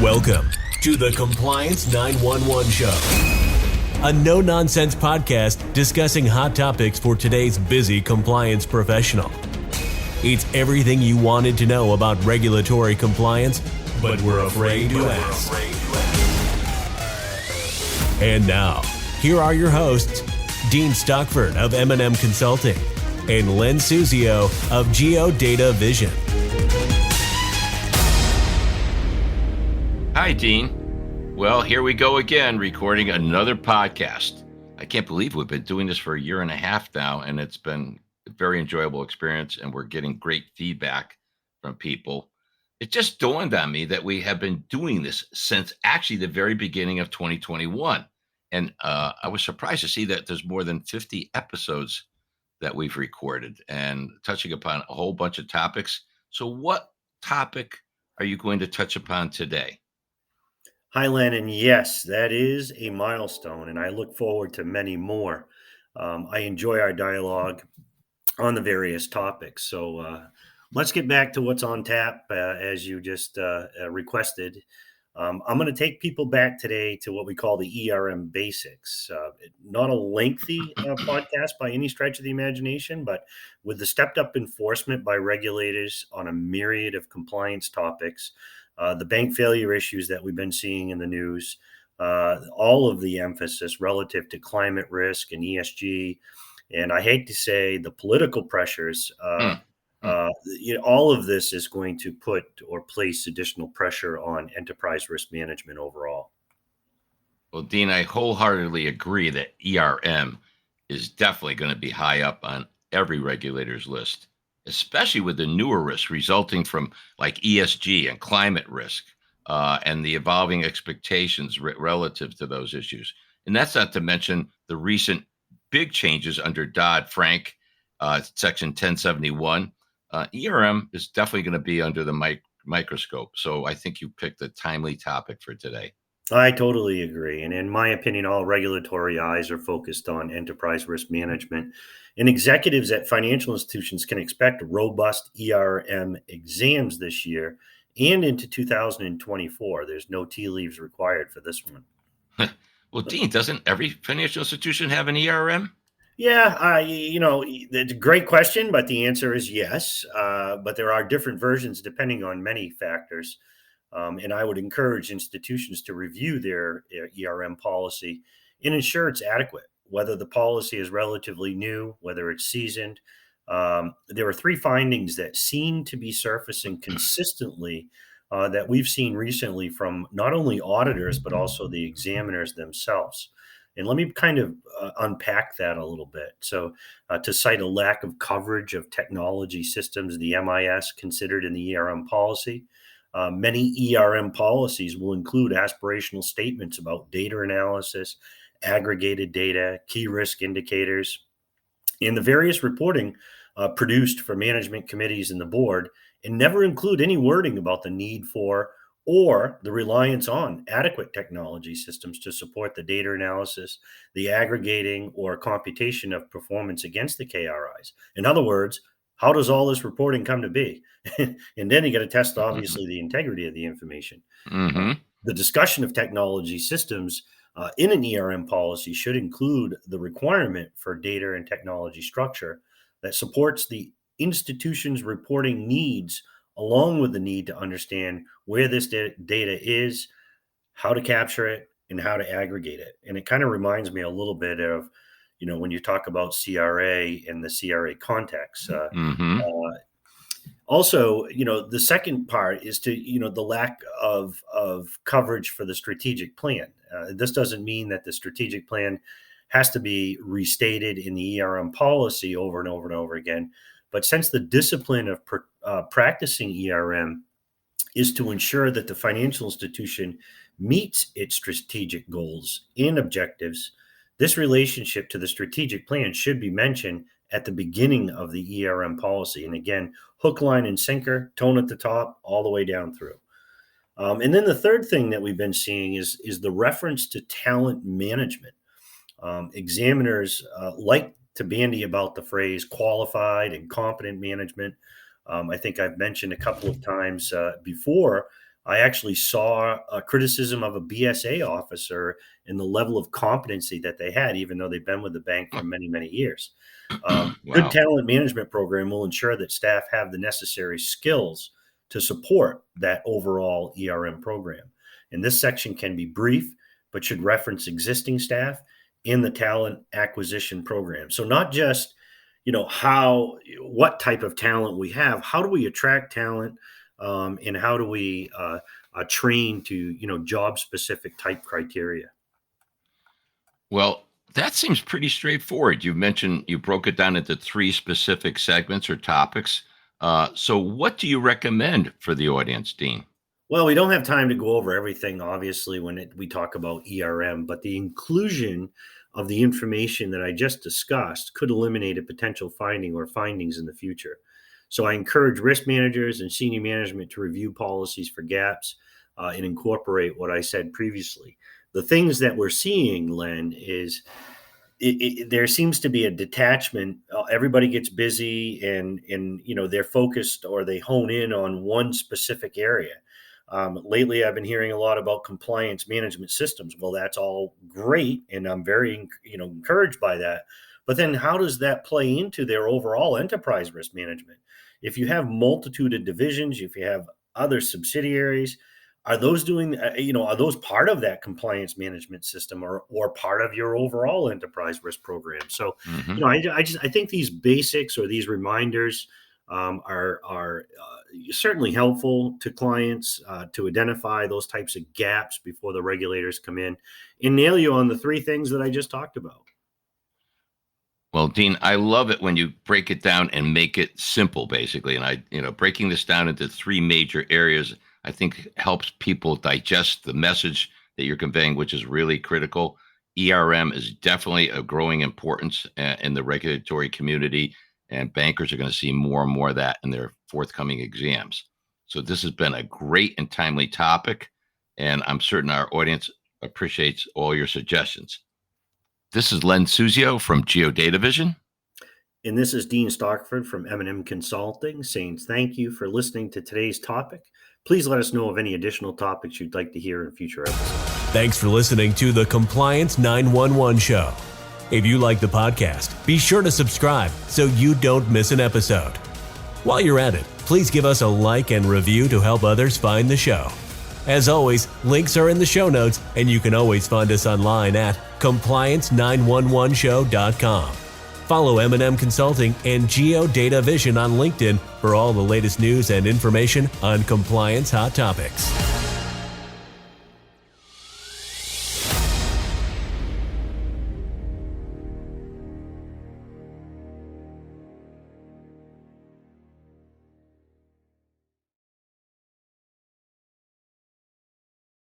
Welcome to the Compliance 911 Show, a no-nonsense podcast discussing hot topics for today's busy compliance professional. It's everything you wanted to know about regulatory compliance, but we're afraid to ask. And now, here are your hosts, Dean Stockford of M&M Consulting and Len Suzio of Geodata Vision. Hi, Dean. Well, here we go again, recording another podcast. I can't believe we've been doing this for a year and a half now, and it's been a very enjoyable experience, and we're getting great feedback from people. It just dawned on me that we have been doing this since actually the very beginning of 2021. And I was surprised to see that there's more than 50 episodes that we've recorded and touching upon a whole bunch of topics. So what topic are you going to touch upon today? Hi, Len, and yes, that is a milestone, and I look forward to many more. I enjoy our dialogue on the various topics. So let's get back to what's on tap, as you just requested. I'm going to take people back today to what we call the ERM Basics. Not a lengthy podcast by any stretch of the imagination, but with the stepped up enforcement by regulators on a myriad of compliance topics, the bank failure issues that we've been seeing in the news, all of the emphasis relative to climate risk and ESG, and I hate to say the political pressures, all of this is going to put or place additional pressure on enterprise risk management overall. Well, Dean, I wholeheartedly agree that ERM is definitely going to be high up on every regulator's list, especially with the newer risks resulting from like ESG and climate risk and the evolving expectations relative to those issues. And that's not to mention the recent big changes under Dodd-Frank, Section 1071. ERM is definitely going to be under the microscope. So I think you picked a timely topic for today. I totally agree. And in my opinion, all regulatory eyes are focused on enterprise risk management. And executives at financial institutions can expect robust ERM exams this year and into 2024. There's no tea leaves required for this one. Well, Dean, doesn't every financial institution have an ERM? Yeah, it's a great question, but the answer is yes. But there are different versions depending on many factors. And I would encourage institutions to review their ERM policy and ensure it's adequate, whether the policy is relatively new, whether it's seasoned. There are three findings that seem to be surfacing consistently that we've seen recently from not only auditors, but also the examiners themselves. And let me kind of unpack that a little bit. So to cite a lack of coverage of technology systems, the MIS considered in the ERM policy, many ERM policies will include aspirational statements about data analysis, aggregated data, key risk indicators, and the various reporting produced for management committees and the board, and never include any wording about the need for or the reliance on adequate technology systems to support the data analysis, the aggregating or computation of performance against the KRIs. In other words, how does all this reporting come to be? And then you got to test, obviously, the integrity of the information. The discussion of technology systems in an ERM policy should include the requirement for data and technology structure that supports the institution's reporting needs, along with the need to understand where this data is, how to capture it, and how to aggregate it. And it kind of reminds me a little bit of, when you talk about CRA in the CRA context. Also, the second part is to, the lack of coverage for the strategic plan. This doesn't mean that the strategic plan has to be restated in the ERM policy over and over and over again. But since the discipline of practicing ERM is to ensure that the financial institution meets its strategic goals and objectives, this relationship to the strategic plan should be mentioned at the beginning of the ERM policy. And again, hook, line, and sinker, tone at the top, all the way down through. And then the third thing that we've been seeing is the reference to talent management. Examiners like to bandy about the phrase qualified and competent management. I think I've mentioned a couple of times before I actually saw a criticism of a BSA officer in the level of competency that they had, even though they've been with the bank for many, many years. Good Wow. talent management program will ensure that staff have the necessary skills to support that overall ERM program. And this section can be brief, but should reference existing staff in the talent acquisition program. So not just, what type of talent we have, how do we attract talent, and how do we train to, job specific type criteria. Well, that seems pretty straightforward. You mentioned you broke it down into three specific segments or topics. So, what do you recommend for the audience, Dean? Well, we don't have time to go over everything, obviously, when we talk about ERM, but the inclusion of the information that I just discussed could eliminate a potential finding or findings in the future. So I encourage risk managers and senior management to review policies for gaps and incorporate what I said previously. The things that we're seeing, Len, is there seems to be a detachment. Everybody gets busy, and they're focused or they hone in on one specific area. Lately, I've been hearing a lot about compliance management systems. Well, that's all great, and I'm very encouraged by that. But then, how does that play into their overall enterprise risk management? If you have multitude of divisions, if you have other subsidiaries, are those doing, are those part of that compliance management system or part of your overall enterprise risk program? So, Hmm. I think these basics or these reminders are certainly helpful to clients to identify those types of gaps before the regulators come in and nail you on the three things that I just talked about. Well, Dean, I love it when you break it down and make it simple, basically. And breaking this down into three major areas, I think helps people digest the message that you're conveying, which is really critical. ERM is definitely a growing importance in the regulatory community, and bankers are going to see more and more of that in their forthcoming exams. So this has been a great and timely topic, and I'm certain our audience appreciates all your suggestions. This is Len Suzio from Geodata Vision. And this is Dean Stockford from M&M Consulting saying thank you for listening to today's topic. Please let us know of any additional topics you'd like to hear in future episodes. Thanks for listening to the Compliance 911 Show. If you like the podcast, be sure to subscribe so you don't miss an episode. While you're at it, please give us a like and review to help others find the show. As always, links are in the show notes, and you can always find us online at compliance911show.com. Follow M&M Consulting and Geodata Vision on LinkedIn for all the latest news and information on compliance hot topics.